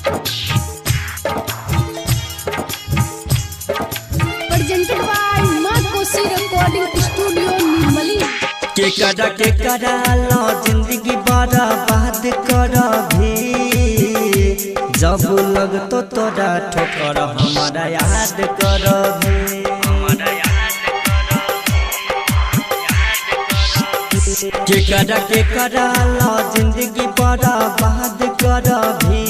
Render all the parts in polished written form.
Presented by माँ कोसी recording studio Nirmali. के करा लो जिंदगी बर्बाद कर भी जब लग तो तोरा ठोकर हमारा याद कर भी के करा लो जिंदगी बर्बाद कर भी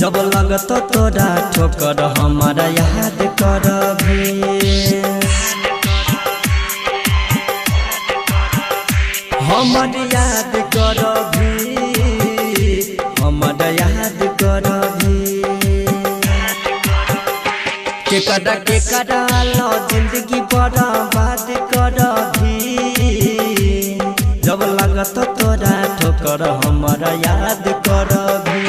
जब लग तो तोरा ठोकर हमारा याद कर भी हमर याद कर भी हमर याद कर भी के करा लो जिंदगी बर्बाद कर भी जब लगत तोरा ठोकर हमर याद कर भी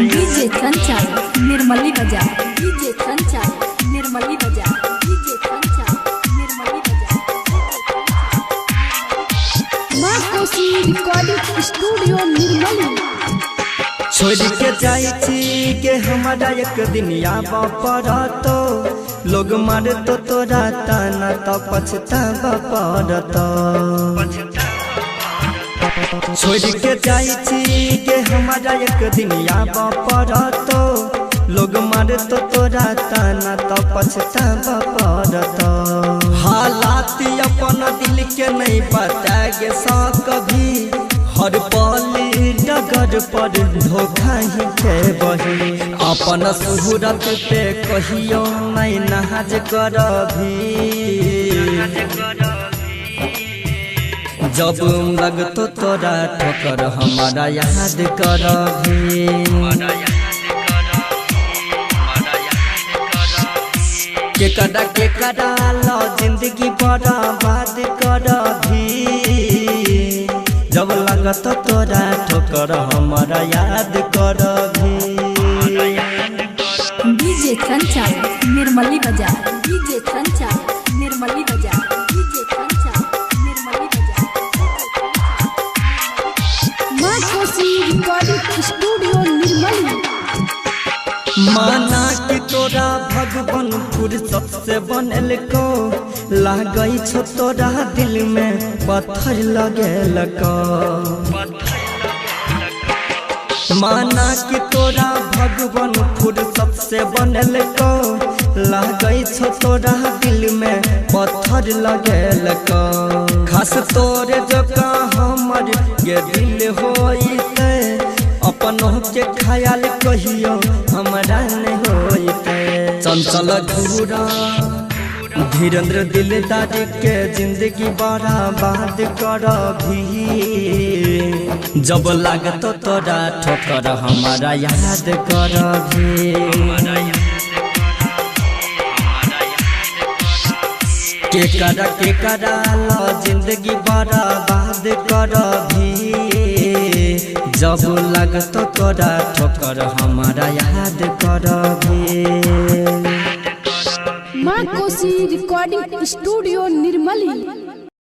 डीजे संचार निर्मली बाजार, डीजे संचार निर्मली बाजार, डीजे संचार निर्मली बाजार। माँ कोसी रिकॉर्डिंग स्टूडियो निर्मली। छोड़ के जाई छी के हमारा एक दिन आब पड़तो लोग मार तो तोरा ताना तो पछतावा पड़तो छोड़ के जाई छी के हमारा एक दिन आब पड़तो लोग मार तो तोरा ताना तो पछतावा पड़तो हालात अपन दिल के नहीं बता गे कभी हर पल डगर पर धोखा ही के बही अपन सूरत पे कहियो नहीं नाज कर भी जब लगतो तोरा ठोकर हमारा याद कर भी के करा लो जिंदगी बर्बाद कर भी जब लगत तोरा ठोकर हमारा याद कर भी डीजे संचार निर्मली बाजार, डीजे संचार निर्मली बाजार, डीजे संचार निर्मली बाजार। माँ कोसी रिकॉर्डिंग स्टूडियो निर्मली। माना कि तोरा भगवान फुर्सत से बनल को लागई छो तोरा दिल में पत्थर लगेल को माना कि तोरा भगवान फुर्सत से बनल को लागई छो तोरा दिल में पत्थर लगेल को खास तोरे जका हमर ये दिल होइते अपनों के ख्याल कहियो हमरा नहीं होइते चंचल घूरा धीरेन्द्र दिलदार के जिंदगी बर्बाद कर भी जब लागत तोरा ठोकर हमारा याद कर भी के करा लो जिंदगी बर्बाद कर भी जब लगत तोरा ठोकर हमारा याद कर भी माँ कोसी रिकॉर्डिंग स्टूडियो निर्मली।